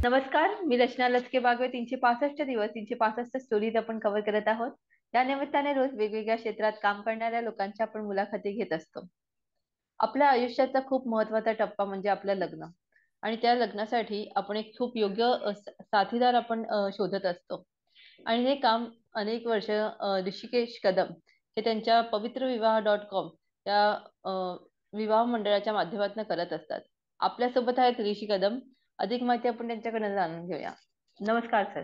नमस्कार, मी रचना लचके बागवे. 365 दिवस 365 स्टोरीज आपण कव्हर करत आहोत. या निमित्ताने रोज वेगवेगळ्या क्षेत्रात काम करणाऱ्या लोकांच्या आपण मुलाखती घेत असतो. आपल्या आयुष्याचा खूप महत्त्वाचा टप्पा म्हणजे आपलं लग्न. आणि त्या लग्नासाठी आपण एक खूप योग्य साथीदार आपण शोधत असतो. आणि हे काम अनेक वर्ष ऋषिकेश कदम हे त्यांच्या पवित्रविवाह.com या अ, विवाह मंडळाच्या माध्यमातून करत असतात. आपल्यासोबत आहेत ऋषी कदम. अधिक माहिती आपण त्यांच्याकडे जाणून घेऊया. नमस्कार सर.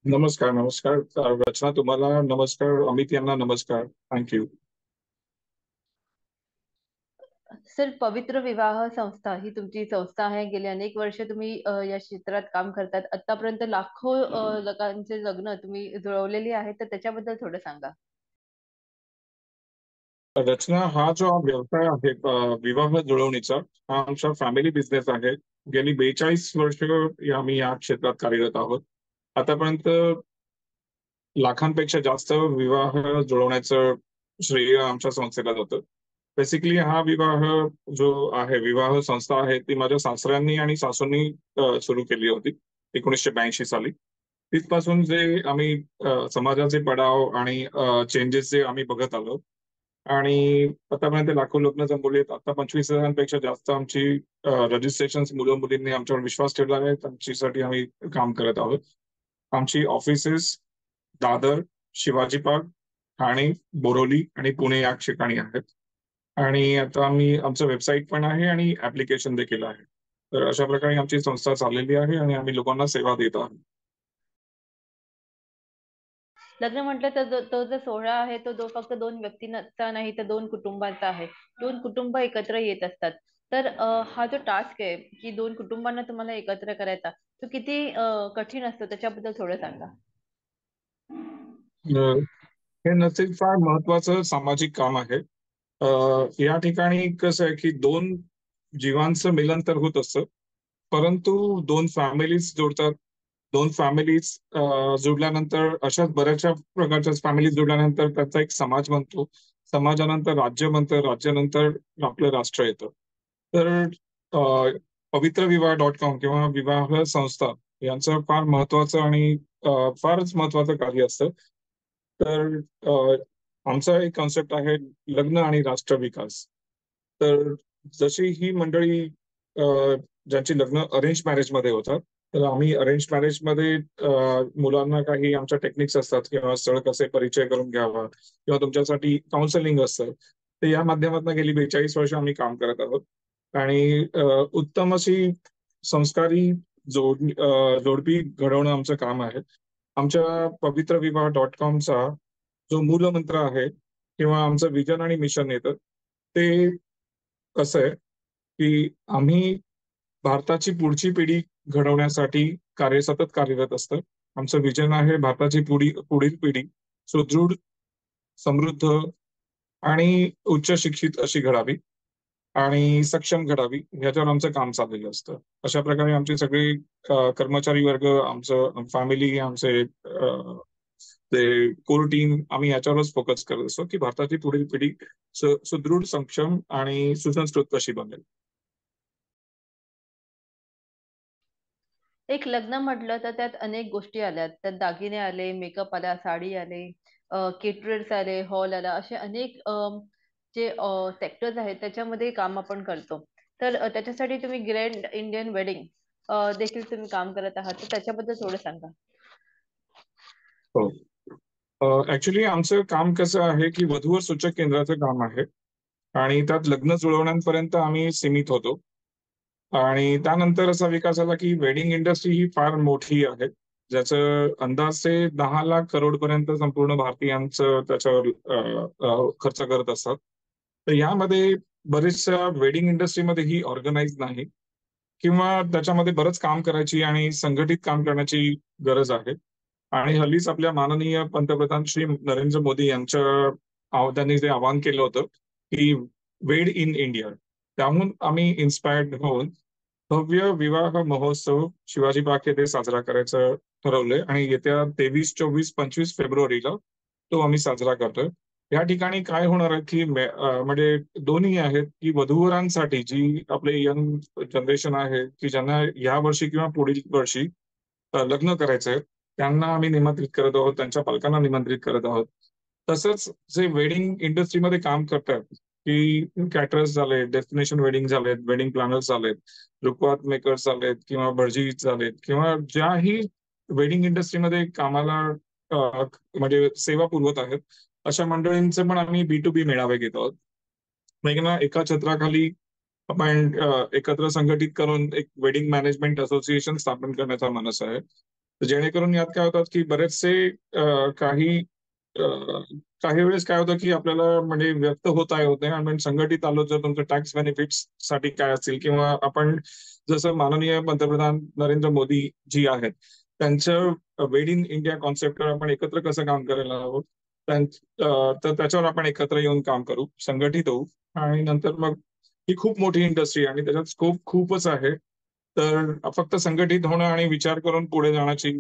नमस्कार. नमस्कार रचना, तुम्हाला नमस्कार. अमित यांना नमस्कार. थँक्यू. सर, पवित्र विवाह संस्था ही तुमची संस्था आहे. गेली अनेक वर्ष तुम्ही या क्षेत्रात काम करतात. आतापर्यंत लाखो लोकांचे लग्न तुम्ही जुळवलेली आहेत, तर त्याच्याबद्दल थोडं सांगा. रचना, हा जो व्यवसाय आहे विवाह जुळवणीचा, हा आमचा फॅमिली बिझनेस आहे. गेली 42 वर्ष आम्ही या क्षेत्रात कार्यरत आहोत. आतापर्यंत लाखांपेक्षा जास्त विवाह जुळवण्याचं श्रेय आमच्या संस्थेला जातं. बेसिकली हा विवाह जो आहे, विवाह संस्था आहे, ती माझ्या सासऱ्यांनी आणि सासूंनी सुरू केली होती 1982 साली. तिथपासून जे आम्ही समाजाचे पडाव आणि चेंजेस जे आम्ही बघत आलो, आणि आतापर्यंत लाखो लग्न जमवली आहेत. आता 25,000पेक्षा जास्त आमची रजिस्ट्रेशन मुलं मुलींनी आमच्यावर विश्वास ठेवला आहे, त्यांच्यासाठी आम्ही काम करत आहोत. आमची ऑफिसेस दादर, शिवाजी पार्क, ठाणे, बोरोली आणि पुणे या ठिकाणी आहेत. आणि आता आम्ही आमचं वेबसाईट पण आहे आणि ऍप्लिकेशन देखील आहे. तर अशा प्रकारे आमची संस्था चाललेली आहे आणि आम्ही लोकांना सेवा देत आहोत. लग्न म्हटलं तर तो जो सोहळा आहे, तो फक्त दोन व्यक्तींचा नाही, तर दोन कुटुंबांचा आहे. दोन कुटुंब एकत्र येत असतात. तर हा जो टास्क आहे की दोन कुटुंबांना तुम्हाला एकत्र करायचा, तो किती कठीण असतो त्याच्याबद्दल थोडं सांगा. हे नक्कीच फार महत्वाचं सामाजिक काम आहे. या ठिकाणी कसं आहे की दोन जीवांचं मिलन तर होत असतं, परंतु दोन फॅमिलीज जोडतात. दोन फॅमिलीज जोडल्यानंतर अशाच बऱ्याचशा प्रकारच्या फॅमिलीज जोडल्यानंतर त्याचा एक समाज बनतो. समाजानंतर राज्य बनतं, राज्यानंतर आपलं राष्ट्र येतं. तर पवित्रविवाह.com किंवा विवाह संस्था यांचं फार महत्वाचं आणि फारच महत्वाचं कार्य असतं. तर आमचा एक कॉन्सेप्ट आहे लग्न आणि राष्ट्र विकास. तर जशी ही मंडळी ज्यांची लग्न अरेंज मॅरेज मध्ये होतात, तर आम्ही अरेंज मॅरेज मध्ये मुलांना काही आमच्या टेक्निक्स असतात किंवा स्थळ कसे परिचय करून घ्यावा किंवा तुमच्यासाठी काउन्सिलिंग असतं, तर या माध्यमातून गेली 42 वर्ष आम्ही काम करत आहोत. आणि उत्तम अशी संस्कारी जोडपी घडवणं आमचं काम आहे. आमच्या पवित्रविवाह.comचा जो मूलमंत्र आहे किंवा आमचं विजन आणि मिशन येतं, ते कसं आहे की आम्ही भारताची पुढची पिढी घडवण्यासाठी सतत कार्यरत असतं. आमचं विजन आहे भारताची पुढील पिढी सुदृढ, समृद्ध आणि उच्च शिक्षित अशी घडावी आणि सक्षम घडावी, ह्याच्यावर आमचं काम चाललेलं असतं. अशा प्रकारे आमचे सगळे कर्मचारी वर्ग, आमचं फॅमिली, आमचे ते कोर टीम, आम्ही याच्यावरच फोकस करत असतो की भारताची पुढील पिढी सुदृढ, सक्षम आणि सुसंस्कृत कशी बनेल. एक लग्न म्हटलं तर त्यात अनेक गोष्टी आल्या. त्यात दागिने आले, मेकअप आला, साडी आले, केटरर्स आले, हॉल आला, असे अनेक जे सेक्टर्स आहेत त्याच्यामध्ये काम आपण करतो. तर त्याच्यासाठी तुम्ही ग्रँड इंडियन वेडिंग देखील तुम्ही काम करत आहात, तर त्याच्याबद्दल थोडं सांगा. हो. ऍक्च्युली आमचं काम कसं आहे की वधूवर सूचक केंद्राचं काम आहे आणि त्यात लग्न जुळवण्यापर्यंत आम्ही सीमित होतो. आणि त्यानंतर असा विकास झाला की वेडिंग इंडस्ट्री ही फार मोठी आहे, ज्याचं अंदाजे 10 लाख करोड पर्यंत संपूर्ण भारतीयांचं त्याच्यावर खर्च करत असतात. तर यामध्ये बरेचशा वेडिंग इंडस्ट्रीमध्ये ही ऑर्गनाईज नाही किंवा त्याच्यामध्ये बरंच काम करायची आणि संघटित काम करण्याची गरज आहे. आणि हल्लीच आपल्या माननीय पंतप्रधान श्री नरेंद्र मोदी त्यांनी जे आवाहन केलं होतं की वेड इन इंडिया, त्याहून आम्ही इन्स्पायर्ड होऊन भव्य विवाह महोत्सव शिवाजी पार्क येथे साजरा करायचं ठरवलंय आणि येत्या 23, 24, 25 फेब्रुवारीला तो आम्ही साजरा करतोय. या ठिकाणी काय होणार आहे की म्हणजे दोन्ही आहेत की वधूवरांसाठी जी आपले यंग जनरेशन आहे की ज्यांना या वर्षी किंवा पुढील वर्षी लग्न करायचं आहे, त्यांना आम्ही निमंत्रित करत आहोत, त्यांच्या पालकांना निमंत्रित करत आहोत. तसंच जे वेडिंग इंडस्ट्रीमध्ये काम करतात की कॅटरर्स झाले, डेस्टिनेशन वेडिंग झालेत, वेडिंग प्लॅनर्स झालेत, रुखवत मेकर्स झालेत किंवा भटजी झालेत किंवा ज्याही वेडिंग इंडस्ट्रीमध्ये कामाला म्हणजे सेवा पुरवत आहेत, अशा मंडळींचे पण आम्ही B2B मेळावे घेत आहोत. म्हणजे ना एका छत्राखाली आपण एकत्र संघटित करून एक वेडिंग मॅनेजमेंट असोसिएशन स्थापन करण्याचा मानस आहे. जेणेकरून यात काय होतात की बरेचसे काही काही वेळेस काय होतं की आपल्याला म्हणजे व्यक्त होता होत नाही आणि संघटित आलो जर तुमचं टॅक्स बेनिफिट्स साठी काय असतील किंवा आपण जसं माननीय पंतप्रधान नरेंद्र मोदी जी आहेत त्यांचं वेडिंग इंडिया कॉन्सेप्टवर आपण एकत्र कसं काम करायला हवं तर त्याच्यावर आपण एकत्र येऊन काम करू, संघटित होऊ आणि नंतर मग ही खूप मोठी इंडस्ट्री आणि त्याच्यात स्कोप खूपच आहे. तर फक्त संघटित होणं आणि विचार करून पुढे जाण्याची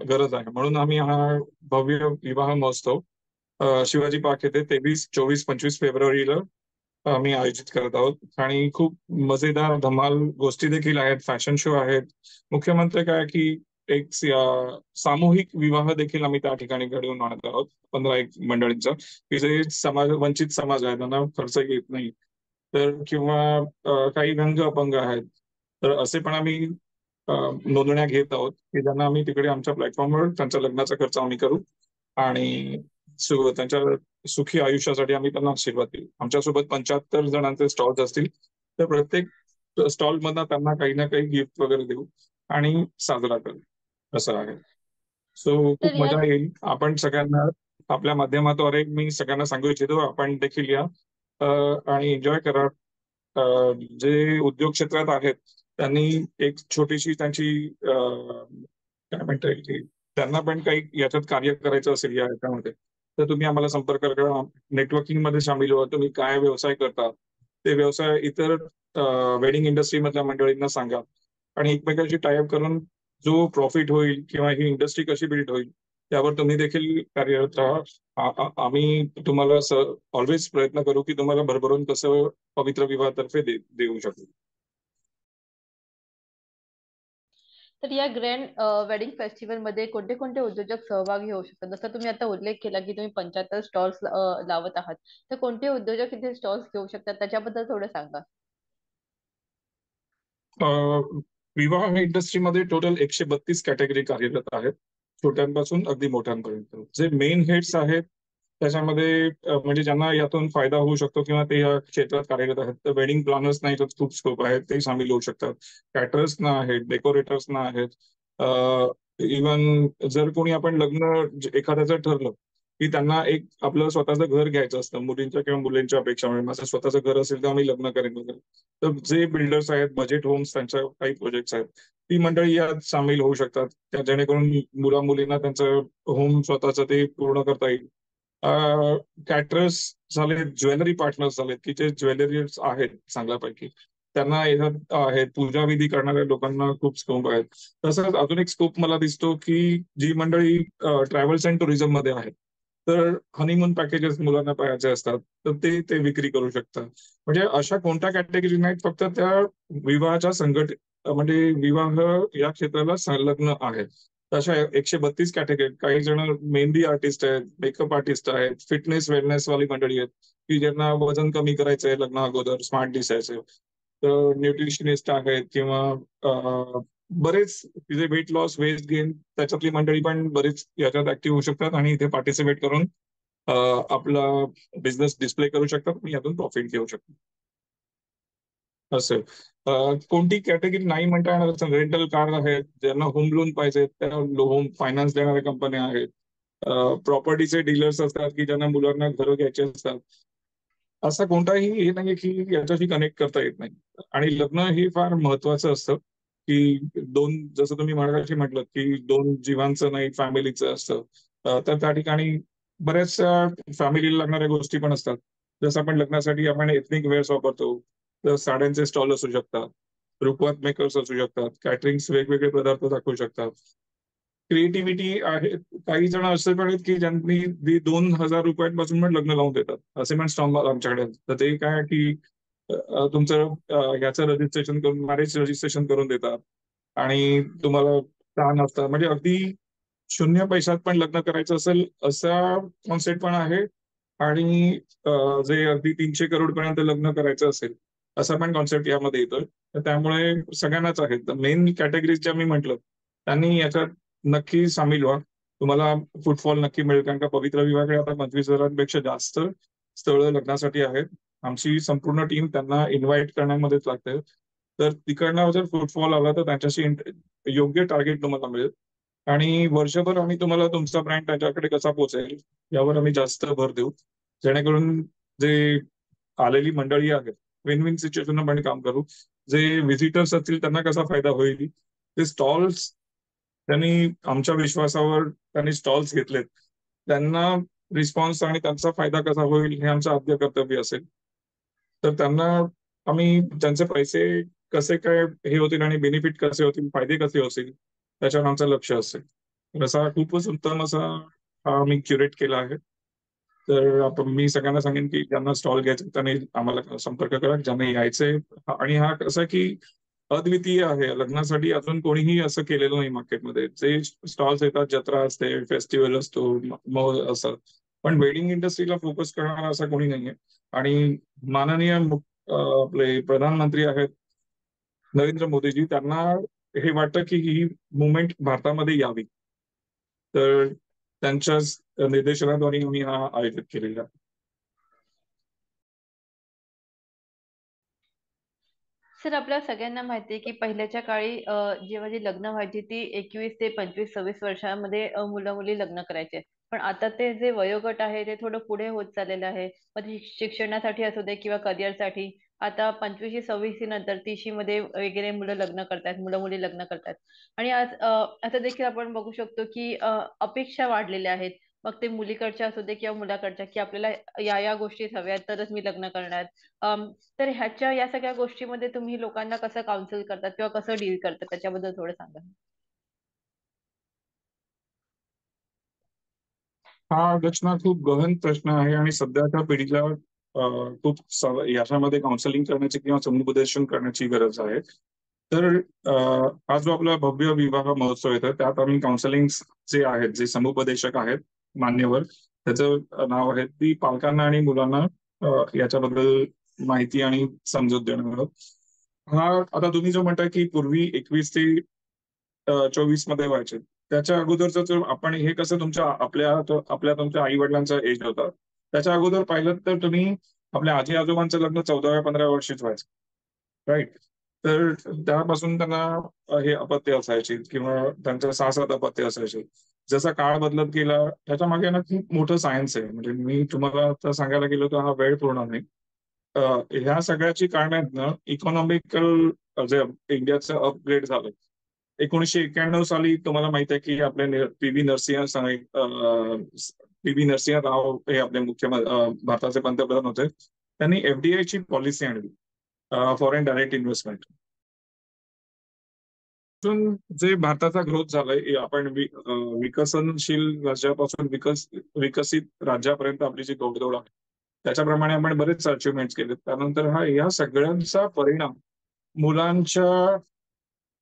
गरज आहे. म्हणून आम्ही हा भव्य विवाह महोत्सव शिवाजी पार्क येथे 23, 24, 25 फेब्रुवारीला आम्ही आयोजित करत आहोत आणि खूप मजेदार धमाल गोष्टी देखील आहेत, फॅशन शो आहेत. मुख्य म्हणजे काय की एक सामूहिक विवाह देखील आम्ही त्या ठिकाणी घडवून आणत आहोत 15 एक मंडळींचा की जे समाज वंचित समाज आहे त्यांना खर्च येत नाही तर किंवा काही व्यंग अपंग आहेत तर असे पण आम्ही नोंदण्या घेत आहोत की ज्यांना आम्ही तिकडे आमच्या प्लॅटफॉर्मवर त्यांच्या लग्नाचा खर्च आम्ही करू आणि त्यांच्या सुखी आयुष्यासाठी आम्ही त्यांना आशीर्वाद देऊ. आमच्यासोबत 75 जणांचे स्टॉल्स असतील तर प्रत्येक स्टॉल मधनं त्यांना काही ना काही गिफ्ट वगैरे देऊ आणि साजरा करू असं आहे. सो तर खूप या मजा येईल. आपण सगळ्यांना आपल्या माध्यमाद्वारे मी सगळ्यांना सांगू इच्छितो आपण देखील या आणि एन्जॉय करा. जे उद्योग क्षेत्रात आहेत त्यांनी एक छोटीशी त्यांची काय म्हणता येईल की त्यांना पण काही याच्यात कार्य करायचं असेल या ह्याच्यामध्ये तर तुम्ही आम्हाला संपर्क करा. नेटवर्किंग मध्ये सामील व्हा. तुम्ही काय व्यवसाय करता ते व्यवसाय इतर वेडिंग इंडस्ट्री मधल्या मंडळींना सांगा आणि एकमेकांशी टायअप करून जो प्रॉफिट होईल किंवा ही इंडस्ट्री कशी बिल्ड होईल त्यावर तुम्ही देखील कार्यरत राहा. आम्ही तुम्हाला ऑलवेज प्रयत्न करू की तुम्हाला भरभरून कसं पवित्र विवाहातर्फे देऊ शकू. तर या ग्रँड वेडिंग फेस्टिवल मध्ये कोणते कोणते उद्योजक सहभागी होऊ शकतात? जसं तुम्ही आता उल्लेख केला की तुम्ही 75 स्टॉल्स लावत आहात, तर कोणते उद्योजक इथे स्टॉल्स घेऊ शकतात त्याच्याबद्दल थोडं सांगा. विवाह इंडस्ट्रीमध्ये टोटल 132 कॅटेगरी कार्यरत आहेत, छोट्यांपासून अगदी मोठ्यांपर्यंत. जे मेन हेड्स आहेत त्याच्यामध्ये म्हणजे ज्यांना यातून फायदा होऊ शकतो किंवा ते या क्षेत्रात कार्यरत आहेत तर वेडिंग प्लॅनर्स नाही तर खूप स्कोप आहेत ते सामील होऊ शकतात. कॅटरर्स ना आहेत, डेकोरेटर्स ना आहेत. इवन जर कोणी आपण लग्न एखाद्याचं ठरलं की त्यांना एक आपलं स्वतःचं घर घ्यायचं असतं मुलींच्या किंवा मुलींच्या अपेक्षा म्हणजे माझं स्वतःचं घर असेल तर आम्ही लग्न करेन वगैरे तर जे बिल्डर्स आहेत बजेट होम्स त्यांच्या काही प्रोजेक्ट्स आहेत ती मंडळी यात सामील होऊ शकतात त्या जेणेकरून मुला मुलींना त्यांचं होम स्वतःचं ते पूर्ण करता येईल. कॅटरर्स झाले, ज्वेलरी पार्टनर्स झालेत की जे ज्वेलरी आहेत चांगल्यापैकी त्यांना याच्यात आहेत पूजाविधी करणाऱ्या लोकांना खूप स्कोप आहेत. तसंच अजून एक स्कोप मला दिसतो की जी मंडळी ट्रॅव्हल्स अँड टुरिझम मध्ये आहेत तर हनीमून पॅकेजेस मुलांना पाहायचे असतात तर ते ते विक्री करू शकतात. म्हणजे अशा कोणत्या कॅटेगरी नाहीत फक्त त्या विवाहाच्या म्हणजे विवाह या क्षेत्राला संलग्न आहेत. तशा 132 कॅटेगरी काही जण मेहंदी आर्टिस्ट आहेत, मेकअप आर्टिस्ट आहेत, फिटनेस वेलनेस वाली मंडळी आहेत की ज्यांना वजन कमी करायचं आहे लग्ना अगोदर स्मार्ट दिसायचे तर न्यूट्रिशनिस्ट आहेत किंवा बरेच तिथे वेट लॉस वेट गेन त्याच्यातली मंडळी पण बरीच याच्यात ऍक्टिव्ह होऊ शकतात आणि इथे पार्टिसिपेट करून आपला बिझनेस डिस्प्ले करू शकतात आणि यातून प्रॉफिट घेऊ शकतात. असं कोणती कॅटेगरी नाही म्हणता येणार. रेंटल कार आहेत ज्यांना होम लोन पाहिजे त्या होम फायनान्स देणाऱ्या कंपन्या आहेत. प्रॉपर्टीचे डीलर्स असतात की ज्यांना मुलांना घरं घ्यायचे असतात. असा कोणताही हे नाहीये की याच्याशी कनेक्ट करता येत नाही आणि लग्न हे फार महत्वाचं असतं की दोन जसं तुम्ही मगाशी म्हटलं की दोन जीवांचं नाही फॅमिलीचं असतं. तर त्या ठिकाणी बऱ्याचशा फॅमिलीला लागणाऱ्या गोष्टी पण असतात. जसं आपण लग्नासाठी आपण एथनिक वेअर्स वापरतो तर साड्यांचे स्टॉल असू शकतात, रुखवत मेकर्स असू शकतात, कॅटरिंग्स वेगवेगळे पदार्थ दाखवू शकतात. क्रिएटिव्हिटी आहे. काही जण असे पण आहेत की ज्यांनी 2,000 रुपयांपासून पण लग्न लावून देतात, असे पण स्टॉल आमच्याकडे आहेत. तर ते काय की तुमचं याचं रजिस्ट्रेशन करून, मॅरेज रजिस्ट्रेशन करून देतात आणि तुम्हाला छान असतं, म्हणजे अगदी शून्य पैशात पण लग्न करायचं असेल असा कॉन्सेप्ट पण आहे. आणि जे अगदी 300 करोड पर्यंत लग्न करायचं असेल असा पण कॉन्सेप्ट यामध्ये येतोय. तर त्यामुळे सगळ्यांनाच आहे. तर मेन कॅटेगरीज ज्या मी म्हटलं त्यांनी याच्यात नक्की सामील व्हा. तुम्हाला फुटफॉल नक्की मिळेल, कारण का पवित्र विवाहाकडे आता 25,000पेक्षा जास्त स्थळं लग्नासाठी आहेत. आमची संपूर्ण टीम त्यांना इन्व्हाइट करण्यामध्येच लागते. तर तिकडनं जर फुटफॉल आला तर त्यांच्याशी योग्य टार्गेट तुम्हाला मिळेल. आणि वर्षभर आम्ही तुम्हाला तुमचा ब्रँड त्याच्याकडे कसा पोहोचेल यावर आम्ही जास्त भर देऊ, जेणेकरून जे आलेली मंडळी आहेत विन विन सिच्युएशन आपण काम करू. जे व्हिजिटर्स असतील त्यांना कसा फायदा होईल, ते स्टॉल्स त्यांनी आमच्या विश्वासावर त्यांनी स्टॉल्स घेतलेत त्यांना रिस्पॉन्स आणि त्यांचा फायदा कसा होईल हे आमचं आद्य कर्तव्य असेल. तर त्यांना आम्ही त्यांचे पैसे कसे काय हे होतील आणि बेनिफिट कसे होतील, फायदे कसे होतील, त्याच्यावर आमचं लक्ष असेल. तर असा खूपच उत्तम असा हा मी क्युरेट केला आहे. तर आपण मी सगळ्यांना सांगेन की ज्यांना स्टॉल घ्यायचे त्यांनी आम्हाला संपर्क करा, ज्यांना यायचंय. आणि हा कसा की अद्वितीय आहे, लग्नासाठी अजून कोणीही असं केलेलं नाही मार्केटमध्ये. जे स्टॉल्स येतात, जत्रा असते, फेस्टिवल असतो, मग असं, पण वेडिंग इंडस्ट्रीला फोकस करणारा असा कोणी नाहीये. आणि माननीय आपले प्रधानमंत्री आहेत नरेंद्र मोदीजी, त्यांना हे वाटतं की ही मुवमेंट भारतामध्ये यावी. तर त्यांच्याच निर्देशनाद्वारे आम्ही हा आयोजित केलेला आहे. सर, आपल्या सगळ्यांना माहिती आहे की पहिल्याच्या काळी जेव्हा जी लग्न व्हायची ती 21 ते 25-26 वर्षामध्ये मुलं मुली लग्न करायचे. पण आता ते जे वयोगट आहे ते थोडं पुढे होत चाललेलं आहे. मग ते शिक्षणासाठी असू दे किंवा करिअरसाठी आता 25-26 नंतर 30 मध्ये वगैरे मुलं लग्न करतात, मुलं मुली लग्न करतात. आणि आज आता देखील आपण बघू शकतो की अपेक्षा वाढलेल्या आहेत. मग ते मुलीकडच्या असू दे किंवा मुलाकडच्या, की आपल्याला या या गोष्टी हव्यात तरच मी लग्न करणार. तर ह्याच्या या सगळ्या गोष्टीमध्ये तुम्ही लोकांना कसं काउन्सिल करतात किंवा कसं डील करतात त्याच्याबद्दल थोडं सांगा. हा रचना खूप गहन प्रश्न आहे आणि सध्याच्या पिढीला खूप याच्यामध्ये काउन्सिलिंग करण्याची किंवा समुपदेशन करण्याची गरज आहे. तर हा जो आपला भव्य विवाह महोत्सव येतो त्यात आम्ही काउन्सिलिंग जे आहेत, जे समुपदेशक आहेत मान्यवर, त्याचं नाव आहे ती पालकांना आणि मुलांना याच्याबद्दल माहिती आणि समजूत देणं. हा आता तुम्ही जो म्हणताय की पूर्वी 21 ते 24 मध्ये व्हायचे, त्याच्या अगोदरच आपण हे कसं तुमच्या आपल्या तुमच्या आई वडिलांचा एज होता, त्याच्या अगोदर पाहिलं तर तुम्ही आपल्या आजी आजोबांचं लग्न 14व्या 15व्या वर्षीच व्हायचं. राईट. तर त्यापासून त्यांना हे अपत्य असायची किंवा त्यांच्या 6-7 अपत्य असायचे. जसा काळ बदलत गेला त्याच्या मागे ना खूप मोठं सायन्स आहे. म्हणजे मी तुम्हाला आता सांगायला गेलो तर हा वेळ पूर्ण नाही. ह्या सगळ्याची कारण आहेत ना, इकॉनॉमिकल जे इंडियाचं अपग्रेड झालं. 1991 साली तुम्हाला माहित आहे की आपले पी व्ही नरसिंह राव हे आपले भारताचे पंतप्रधान होते. त्यांनी एफडीआय ची पॉलिसी आणली, फॉरेन डायरेक्ट इन्व्हेस्टमेंट. जे भारताचा ग्रोथ झालाय आपण विकसनशील राज्यापासून विकसित राज्यापर्यंत आपली जी घोडदौड आहे त्याच्याप्रमाणे आपण बरेच अचिव्हमेंट केले. त्यानंतर या सगळ्यांचा परिणाम मुलांच्या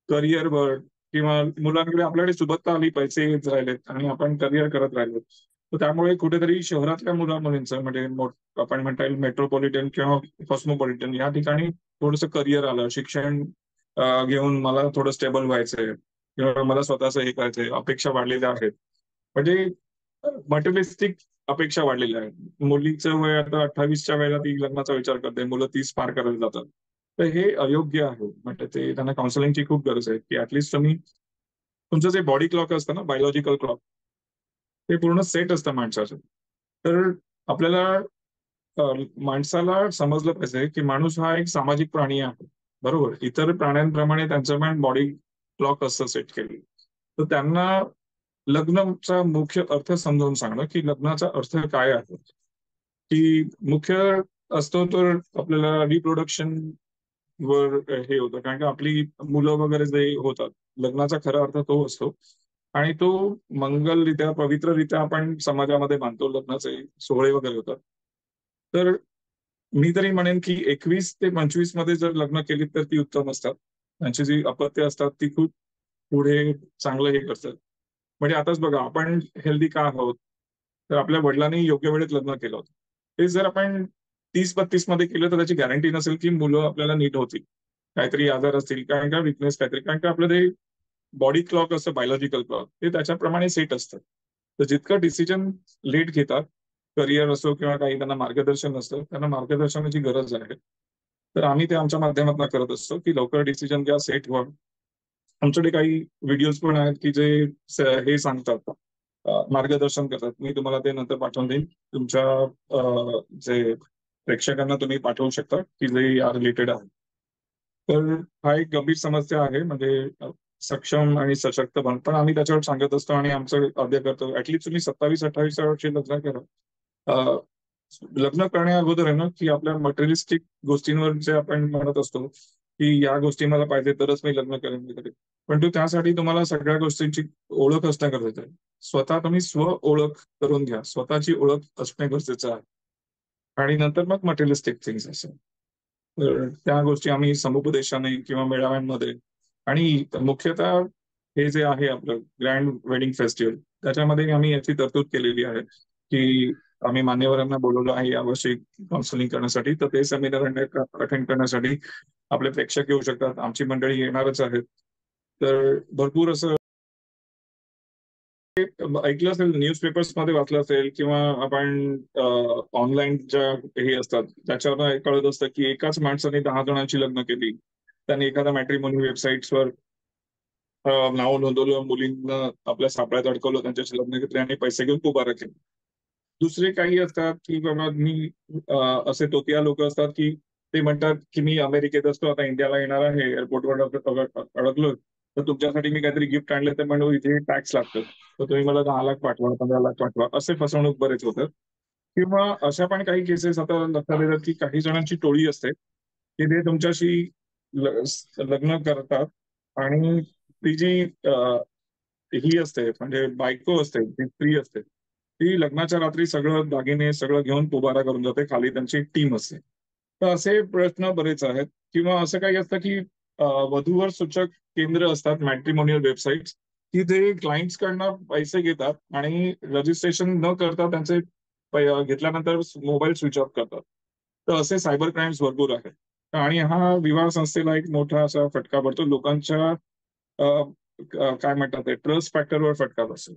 करिअरवर किंवा मुलांकडे आपल्याकडे सुबत्ता आली, पैसे येत राहिलेत आणि आपण करिअर करत राहिलो. तर त्यामुळे कुठेतरी शहरातल्या मुला मुलींचं म्हणजे आपण म्हणता येईल मेट्रोपॉलिटन किंवा कॉस्मोपॉलिटन या ठिकाणी थोडंसं करिअर आलं, शिक्षण घेऊन मला थोडं स्टेबल व्हायचंय किंवा मला स्वतःचं हे करायचंय, अपेक्षा वाढलेल्या आहेत. म्हणजे मटेरियलिस्टिक अपेक्षा वाढलेल्या आहेत. मुलीचं वय आता 28च्या वेळेला ती लग्नाचा विचार करते, मुलं 30 पार करायला जातात. तर हे अयोग्य आहे. म्हणजे ते त्यांना काउन्सिलिंगची खूप गरज आहे की ऍटलिस्ट तुम्ही तुमचं जे बॉडी क्लॉक असतं ना, बायोलॉजिकल क्लॉक, ते पूर्ण सेट असतं माणसाचं. तर आपल्याला माणसाला समजलं पाहिजे की माणूस हा एक सामाजिक प्राणी आहे. बरोबर, इतर प्राण्यांप्रमाणे त्यांचं पण बॉडी क्लॉक असतं सेट केलेलं. तर त्यांना लग्नाचा मुख्य अर्थ समजावून सांगणं की लग्नाचा अर्थ काय आहे, की मुख्य असतो तर आपल्याला रिप्रोडक्शन वर हे होतं, कारण की आपली मुलं वगैरे जे होतात, लग्नाचा खरा अर्थ तो असतो. आणि तो मंगलरित्या पवित्ररित्या आपण समाजामध्ये मानतो. लग्नाचे सोहळे वगैरे होतात. तर मी तरी म्हणेन की 21 ते 25 मध्ये जर लग्न केली तर ती उत्तम असतात. त्यांची जी अपत्य असतात ती खूप पुढे चांगलं हे करतात. म्हणजे आताच बघा, आपण हेल्दी का आहोत, तर आपल्या वडिलांनी योग्य वेळेत लग्न केलं होतं. ते जर आपण 30-32 मध्ये केलं तर त्याची गॅरंटी नसेल की मुलं आपल्याला नीट होतील. काहीतरी आजार असतील, कारण का विकनेस काहीतरी, कारण का आपलं ते बॉडी क्लॉक असतं, बायोलॉजिकल क्लॉक, ते त्याच्याप्रमाणे सेट असतं. तर जितकं डिसिजन लेट घेतात, करिअर असो किंवा काही त्यांना मार्गदर्शन नसतं, त्यांना मार्गदर्शनाची गरज आहे. तर आम्ही ते आमच्या माध्यमातून करत असतो की लवकर डिसिजन घ्या, सेट व्हा. आमच्याकडे काही व्हिडिओज पण आहेत की जे हे सांगतात, मार्गदर्शन करतात. मी तुम्हाला ते नंतर पाठवून देईन. तुमच्या जे प्रेक्षकांना तुम्ही पाठवू शकता की जे या रिलेटेड आहे. तर हा एक गंभीर समस्या आहे, म्हणजे सक्षम आणि सशक्त बन, पण आम्ही त्याच्यावर सांगत असतो आणि आमचं अध्य करतो. ऍटलीस्ट तुम्ही 27-28 वर्षी लग्न करा. अं, लग्न करण्या अगोदर आहे ना, की आपल्या मटेरियलिस्टिक गोष्टींवर जे आपण म्हणत असतो की या गोष्टी मला पाहिजे तरच मी लग्न करेन वगैरे, पण त्यासाठी तुम्हाला सगळ्या गोष्टींची ओळख असणं गरजेचं आहे. स्वतः तुम्ही स्व ओळख करून घ्या, स्वतःची ओळख असणे गरजेचं आहे. आणि नंतर मग मटेरियलिस्टिक थिंग्स असेल. तर त्या गोष्टी आम्ही समुपदेशाने किंवा मेळाव्यांमध्ये, आणि मुख्यतः हे जे आहे आपलं ग्रँड वेडिंग फेस्टिवल, त्याच्यामध्ये आम्ही याची तरतूद केलेली आहे की आम्ही मान्यवरांना बोलवलं आहे यावर्षी काउन्सिलिंग करण्यासाठी. तर ते सेमिनार अटेंड करण्यासाठी आपले प्रेक्षक येऊ शकतात. आमची मंडळी येणारच आहेत. तर भरपूर असं ऐकलं असेल, न्यूजपेपर्स मध्ये वाचलं असेल, किंवा आपण ऑनलाईन ज्या हे असतात त्याच्यावर कळत असतं की एकाच माणसाने 10 जणांची लग्न केली. त्याने एखाद्या मॅट्रिमोनी वेबसाईट्सवर नाव नोंदवलं, मुलींना आपल्या सापळ्यात अडकवलं, त्यांच्याशी लग्न घेतले आणि पैसे घेऊन पुबारा केले. दुसरे काही असतात की बाबा मी असे तोतिया लोक असतात की ते म्हणतात की मी अमेरिकेत असतो, आता इंडियाला येणार आहे, एअरपोर्टवर अडकलो, तर तुमच्यासाठी मी काहीतरी गिफ्ट आणले, तर म्हणून इथे टॅक्स लागतं, तर तुम्ही मला 10 लाख पाठवा, 15 लाख पाठवा. असे फसवणूक बरेच होतात. किंवा अशा पण काही केसेस आता लक्षात येतात की काही जणांची टोळी असते की ते तुमच्याशी लग्न करतात, आणि ती जी ही असते, म्हणजे बायको असते, ती स्त्री असते, ती लग्नाच्या रात्री सगळं दागिने सगळं घेऊन पुबारा करून जाते, खाली त्यांची टीम असते. तर असे प्रश्न बरेच आहेत. किंवा असं काही असतं की वधूवर सूचक केंद्र असतात, मॅट्रिमोनियल वेबसाईट्स, की ते क्लायंट्स कडनं पैसे घेतात आणि रजिस्ट्रेशन न करता त्यांचे घेतल्यानंतर मोबाईल स्विच ऑफ करतात. तर असे सायबर क्राईम्स भरपूर आहेत. आणि हा विवाह संस्थेला एक मोठा असा फटका पडतो. लोकांच्या काय म्हणतात ते ट्रस्ट फॅक्टरवर फटका बसतो.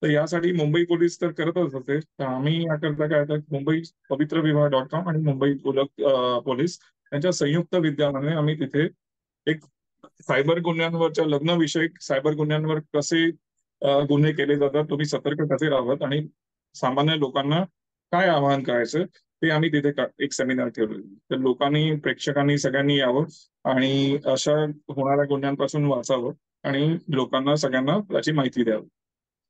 तर यासाठी मुंबई पोलीस तर करतच होते. तर आम्ही याकरता काय, तर मुंबई पवित्र विवाह.com आणि मुंबई पोलीस यांच्या संयुक्त विद्यमाने आम्ही तिथे एक सायबर गुन्ह्यांवरच्या लग्नविषयक सायबर गुन्ह्यांवर कसे गुन्हे केले जातात, तुम्ही सतर्क कसे राहावं आणि सामान्य लोकांना काय आवाहन करायचं, ते आम्ही तिथे एक सेमिनार ठेवलेलं. तर लोकांनी, प्रेक्षकांनी सगळ्यांनी यावं आणि अशा होणाऱ्या गुन्ह्यांपासून वाचावं आणि लोकांना सगळ्यांना त्याची माहिती द्यावी.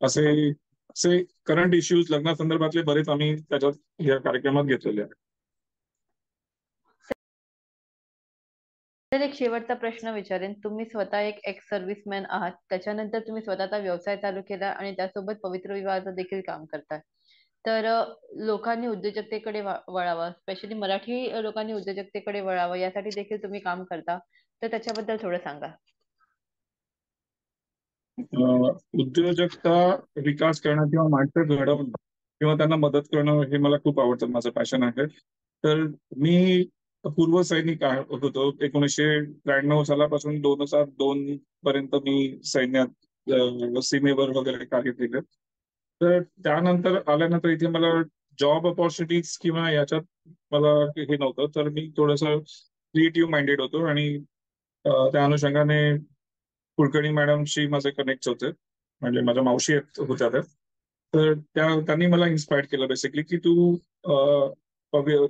असे असे करंट इश्यूज लग्नासंदर्भातले बरेच आम्ही त्याच्यात या कार्यक्रमात घेतलेले आहेत. तर एक शेवटचा प्रश्न विचारेन. तुम्ही स्वतः एक एक्स सर्व्हिसमॅन आहात, त्याच्यानंतर तुम्ही स्वतःचा व्यवसाय चालू केला आणि त्यासोबत पवित्र विवाहाचं देखील काम करताय. तर लोकांनी उद्योजकतेकडे वळावं, स्पेशली मराठी लोकांनी उद्योजकतेकडे वळावं, यासाठी देखील तुम्ही काम करता. तर त्याच्याबद्दल थोडं सांगा. उद्योजकता विकास करणं किंवा माणसं घडवणं किंवा त्यांना मदत करणं हे मला खूप आवडतं, माझं पॅशन आहे. तर मी पूर्व सैनिक होतो. 1993 सालापासून 2002 पर्यंत मी सैन्यात सीमेवर वगैरे कार्य केलं. तर त्यानंतर आल्यानंतर इथे मला जॉब ऑपॉर्च्युनिटीज किंवा याच्यात मला हे नव्हतं, तर मी थोडंसं क्रिएटिव्ह माइंडेड होतो. आणि त्या अनुषंगाने कुलकर्णी मॅडमशी माझे कनेक्ट होते, म्हणजे माझ्या मावशी होत्या त्या. तर त्यांनी मला इन्स्पायर केलं बेसिकली की तू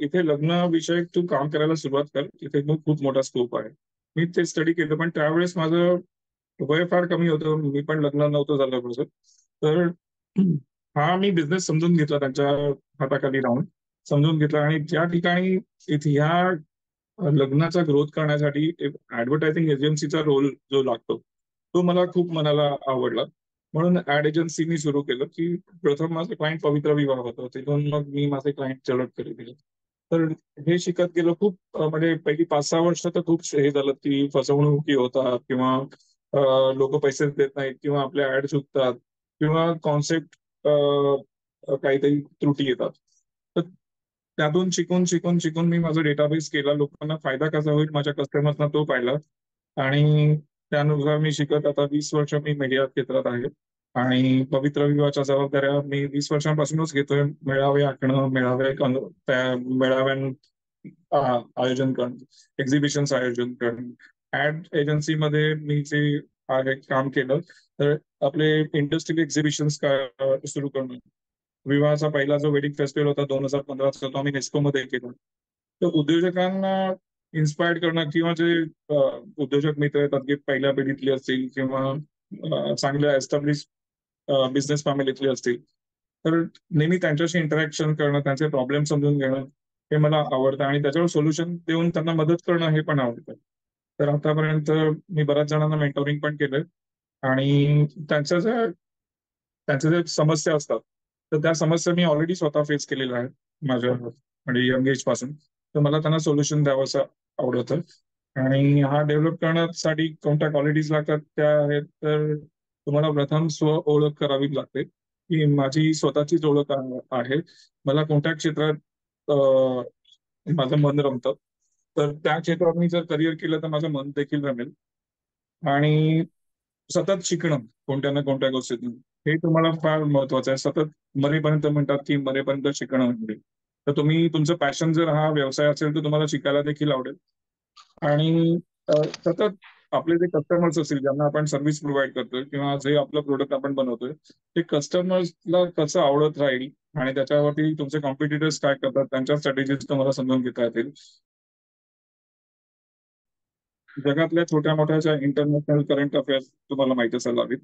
इथे लग्न विषयक तू काम करायला सुरुवात कर, तिथे खूप मोठा स्कोप आहे. मी ते स्टडी केलं, पण त्यावेळेस माझं वय फार कमी होतं, मी पण लग्न नव्हतं झालं माझं. तर हा मी बिझनेस समजून घेतला, त्यांच्या हाताखाली राहून समजून घेतला. आणि ज्या ठिकाणी इथे ह्या लग्नाचा ग्रोथ करण्यासाठी ऍडव्हर्टायझिंग एजन्सीचा रोल जो लागतो, तो मला खूप मनाला आवडला. म्हणून ऍड एजन्सी मी सुरू केलं, की प्रथम माझं क्लायंट पवित्र विवाह होतं, तिथून मग मी माझे क्लायंट जनरेट करत गेले. तर हे शिकत गेलो खूप. म्हणजे पहिली 5-6 वर्ष तर खूप हे झालं की फसवणुकी होतात, किंवा लोक पैसे देत नाहीत, किंवा आपल्या ऍड चुकतात, किंवा कॉन्सेप्ट काहीतरी त्रुटी येतात. तर त्यातून शिकून शिकून शिकून मी माझा डेटाबेस केला, लोकांना फायदा कसा होईल माझ्या कस्टमर्सना तो पाहिला, आणि त्यानुसार मी शिकत आता 20 वर्ष मी मीडिया क्षेत्रात आहे. आणि पवित्र विवाहाच्या जबाबदाऱ्या मी 20 वर्षांपासूनच घेतोय. मेळावे आखणं, मेळाव्यां आयोजन करणं, एक्झिबिशन्स आयोजन करणं. ऍड एजन्सीमध्ये मी जे आहे काम केलं, तर आपले इंडस्ट्रियल एक्झिबिशन्स सुरू करणं. विवाहाचा पहिला जो वेडिंग फेस्टिवल होता 2015चा, तो आम्ही नेस्को मध्ये केला. तर उद्योजकांना इन्स्पायर्ड करणं, किंवा जे उद्योजक मित्र येतात जे पहिल्या पिढीतले असतील, किंवा चांगल्या एस्टॅब्लिश बिझनेस फॅमिलीतले असतील, तर नेहमी त्यांच्याशी इंटरॅक्शन करणं, त्यांचे प्रॉब्लेम समजून घेणं हे मला आवडतं, आणि त्याच्यावर सोल्युशन देऊन त्यांना मदत करणं हे पण आवडतं. तर आतापर्यंत मी बऱ्याच जणांना मेंटोरिंग पण केलंय. आणि त्यांच्या ज्या समस्या असतात, तर त्या समस्या मी ऑलरेडी स्वतः फेस केलेल्या आहेत माझ्या म्हणजे यंग एज पासून. तर मला त्यांना सोल्युशन द्यावं असं आवडतं. आणि हा डेव्हलप करण्यासाठी कोणत्या क्वालिटीज लागतात त्या आहेत, तर तुम्हाला प्रथम स्व ओळख करावी लागते, की माझी स्वतःचीच ओळख आहे. मला कोणत्या क्षेत्रात माझं मन रमतं, तर त्या क्षेत्रात मी जर करिअर केलं तर माझं मन देखील रमेल. आणि सतत शिकणं कोणत्या ना कोणत्या गोष्टीतून, हे तुम्हाला फार महत्वाचं आहे. सतत मरेपर्यंत म्हणतात की मरेपर्यंत शिकणं म्हणजे, तर तुम्ही तुमचं पॅशन जर हा व्यवसाय असेल तर तुम्हाला शिकायला देखील आवडेल. आणि सतत आपले जे कस्टमर्स असतील ज्यांना आपण सर्व्हिस प्रोव्हाइड करतोय, किंवा जे आपलं प्रोडक्ट आपण बनवतोय, ते कस्टमर्सला कसं आवडत राहील, आणि त्याच्यावरती तुमचे कॉम्पिटिटर्स काय करतात त्यांच्या स्ट्रॅटेजीज तुम्हाला समजून घेता येतील. जगातल्या छोट्या मोठ्या ज्या इंटरनॅशनल करंट अफेअर्स तुम्हाला माहिती असायला हवीत.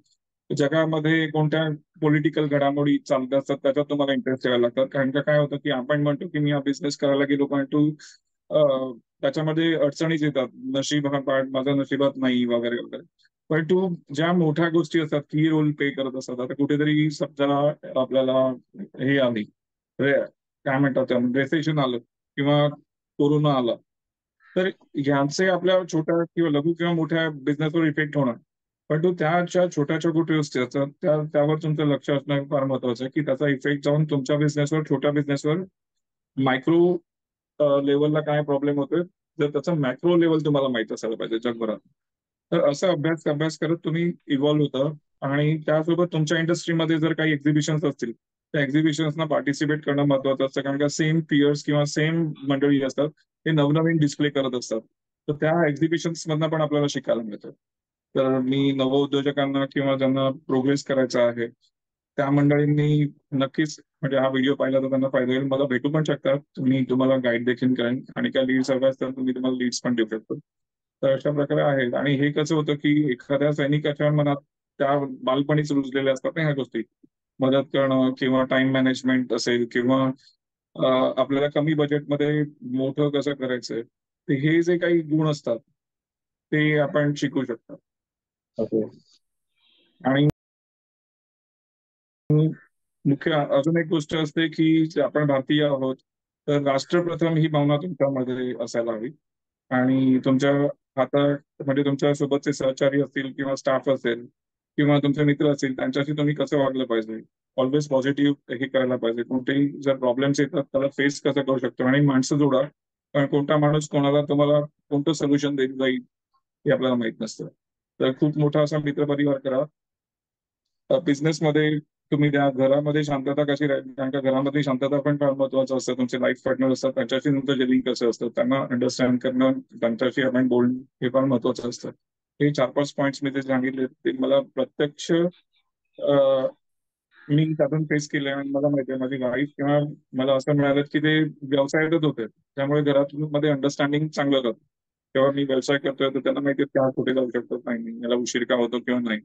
जगामध्ये कोणत्या पॉलिटिकल घडामोडी चालत असतात त्याच्यात तुम्हाला इंटरेस्ट ठेवायला लागतात. कारण का काय होतं की आपण म्हणतो की मी हा बिझनेस करायला गेलो, पण तू त्याच्यामध्ये अडचणीच येतात. नशीब हा पार्ट माझ्या नशिबात नाही, वगैरे वगैरे. पण तू ज्या मोठ्या गोष्टी असतात की रोल प्ले करत असतात, आता कुठेतरी समजा आपल्याला हे आली, काय म्हणतात रेसेशन आलं, किंवा कोरोना आला, तर ह्यांचे आपल्या छोट्या किंवा लघु किंवा मोठ्या बिझनेसवर इफेक्ट होणार. पण तो त्याच्या छोट्या गोष्टी असतात त्यावर तुमचं लक्ष असणं फार महत्वाचं आहे, की त्याचा इफेक्ट जाऊन तुमच्या बिझनेसवर, छोट्या बिझनेसवर, मायक्रो लेवलला काय प्रॉब्लेम होतोय, जर त्याचा मॅक्रो लेवल तुम्हाला माहित असायला पाहिजे जगभरात. तर असा अभ्यास अभ्यास करत तुम्ही इव्हॉल्व्ह होता. आणि त्यासोबत तुमच्या इंडस्ट्रीमध्ये जर काही एक्झिबिशन्स असतील, त्या एक्झिबिशन्सना पार्टिसिपेट करणं महत्वाचं असतं, कारण का सेम पियर्स किंवा सेम मंडळी असतात, ते नवनवीन डिस्प्ले करत असतात. तर त्या एक्झिबिशन्स मधनं पण आपल्याला शिकायला मिळतं. तर मी नवउद्योजकांना किंवा ज्यांना प्रोग्रेस करायचा आहे त्या मंडळींनी नक्कीच म्हणजे हा व्हिडिओ पाहिला तर त्यांना फायदा होईल. मला भेटू पण शकतात, मी तुम्हाला गाईड देखील करेन, आणि काय लीड्स हव्या असतात तर मी तुम्हाला लीड्स पण देऊ शकतो. तर अशा प्रकारे आहेत. आणि हे कसं होतं की एखाद्या सैनिकाच्या मनात त्या बालपणीच रुजलेल्या असतात ना ह्या गोष्टी, मदत करणं किंवा टाइम मॅनेजमेंट असेल, किंवा आपल्याला कमी बजेटमध्ये मोठं कसं करायचंय, तर हे जे काही गुण असतात ते आपण शिकू शकतो. असं. आणि मुख्य अजून एक गोष्ट असते की जे आपण भारतीय आहोत, तर राष्ट्रप्रथम ही भावना तुमच्यामध्ये असायला हवी. आणि तुमच्या हातात म्हणजे तुमच्या सोबतचे सहचारी असतील, किंवा स्टाफ असेल, किंवा तुमचे मित्र असतील, त्यांच्याशी तुम्ही कसं वागलं पाहिजे. ऑलवेज पॉझिटिव्ह हे करायला पाहिजे. कोणतेही जर प्रॉब्लेम्स येतात त्याला फेस कसं करू शकतो, आणि माणसं जोडा. कारण कोणता माणूस कोणाला तुम्हाला कोणतं सोल्युशन देत जाईल हे आपल्याला माहित नसतं. तर खूप मोठा असा मित्रपरिवार करा. बिझनेसमध्ये तुम्ही त्या घरामध्ये शांतता कशी राहील, कारण का घरामध्ये शांतता पण फार महत्वाचं असतं. तुमचे लाईफ पार्टनर असतात त्यांच्याशी तुमचं जे लिंक कसं असतं, त्यांना अंडरस्टँड करणं, त्यांच्याशी आपण बोलणं हे फार महत्वाचं असतं. हे 4-5 पॉईंट्स मी ते सांगितले, ते मला प्रत्यक्ष मी त्यातून फेस केले, आणि मला माहिती आहे माझी वाईफ किंवा मला असं मिळालं की ते व्यवसायातच होते, त्यामुळे घरात मध्ये अंडरस्टँडिंग चांगलं राहतं. तेव्हा मी व्यवसाय करतोय तर त्यांना माहिती आहे की हा कुठे जाऊ शकतो, नाही नाही याला उशीर का होतो किंवा नाही.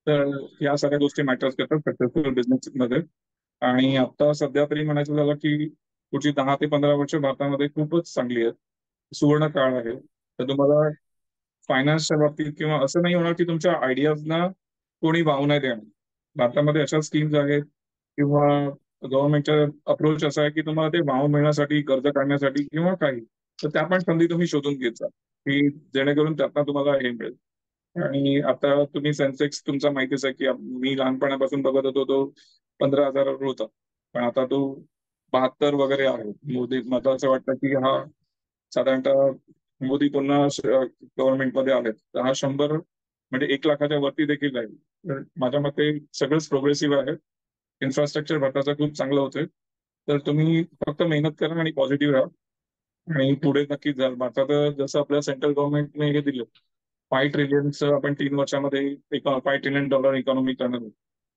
तर या सगळ्या गोष्टी मॅटर्स करतात सक्सेसफुल बिझनेस मध्ये. आणि आता सध्या तरी म्हणायचं झालं की पुढची 10 ते 15 वर्ष भारतामध्ये खूपच चांगली आहेत, सुवर्ण काळ आहे. तर तुम्हाला फायनान्सच्या बाबतीत किंवा असं नाही होणार की तुमच्या आयडियाजना कोणी वाव नाही देणार. भारतामध्ये अशा स्कीम्स आहेत किंवा गव्हर्नमेंटचा अप्रोच असा आहे की तुम्हाला ते वाव मिळण्यासाठी, कर्ज काढण्यासाठी किंवा काही, तर त्या पण संधी तुम्ही शोधून घेत जा की जेणेकरून त्यातनं तुम्हाला हे मिळेल. आणि आता तुम्ही सेन्सेक्स तुमचा माहितीच आहे की मी लहानपणापासून बघत होतो तो 15,000वर होता, पण आता तो 72 वगैरे आहे. मोदी, मला असं वाटतं की हा साधारणतः मोदी पुन्हा गव्हर्नमेंटमध्ये आलेत तर हा 100 म्हणजे 1 लाखाच्या वरती देखील जाईल. तर माझ्या मते सगळंच प्रोग्रेसिव्ह आहे. इन्फ्रास्ट्रक्चर भारताचं खूप चांगलं होतंय. तर तुम्ही फक्त मेहनत करा आणि पॉझिटिव्ह राहा आणि पुढे नक्कीच जाल. भारतात जसं आपल्या सेंट्रल गव्हर्नमेंटने हे दिलं, $5 ट्रिलियनचं आपण 3 वर्षामध्ये एक $5 ट्रिलियन इकॉनॉमी करणार आहोत.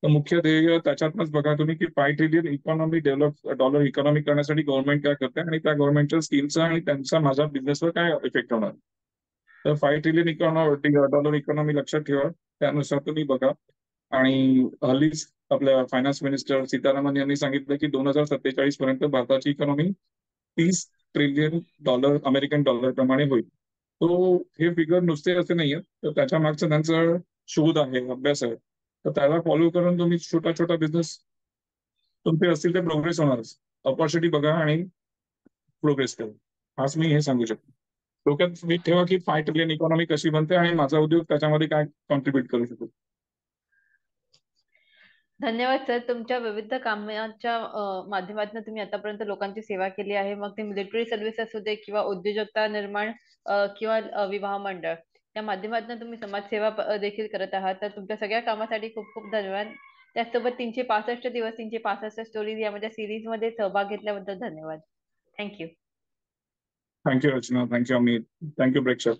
तर मुख्य ध्येय त्याच्यातनंच बघा तुम्ही की $5 ट्रिलियन इकॉनॉमी डॉलर इकॉनॉमी करण्यासाठी गव्हर्नमेंट काय करते आणि त्या गव्हर्नमेंटच्या स्कीमचा आणि त्यांचा माझ्या बिझनेसवर काय इफेक्ट होणार. तर $5 ट्रिलियन डॉलर इकॉनॉमी लक्षात ठेवा, त्यानुसार तुम्ही बघा. आणि हल्लीच आपल्या फायनान्स मिनिस्टर सीतारामन यांनी सांगितलं की 2047 पर्यंत भारताची इकॉनॉमी $30 ट्रिलियन अमेरिकन डॉलर प्रमाणे होईल. तो हे फिगर नुसते असे नाही आहेत, तर त्याच्या मागचं त्यांचा शोध आहे, अभ्यास आहे. तर त्याला फॉलो करून तुम्ही छोटा छोटा बिझनेस तुमचे असतील ते प्रोग्रेस होणारच. ऑपॉर्च्युनिटी बघा आणि प्रोग्रेस करा, आज मी हे सांगू शकतो. डोक्यात मी ठेवा की $5 ट्रिलियन इकॉनॉमी कशी बनते आणि माझा उद्योग त्याच्यामध्ये काय कॉन्ट्रीब्युट करू शकतो. धन्यवाद सर. तुमच्या विविध कामाच्या माध्यमातून तुम्ही आतापर्यंत लोकांची सेवा केली आहे. मग ते मिलिटरी सर्व्हिस असू दे किंवा उद्योजकता निर्माण किंवा विवाह मंडळ, या माध्यमातून तुम्ही समाजसेवा देखील करत आहात. तर तुमच्या सगळ्या कामासाठी खूप खूप धन्यवाद. त्याचसोबत 365 दिवस 365 स्टोरीज यामध्ये सिरीज मध्ये सहभाग घेतल्याबद्दल धन्यवाद. थँक्यू. थँक्यू रचना, थँक्यू अमित, थँक्यू प्रेक्षक.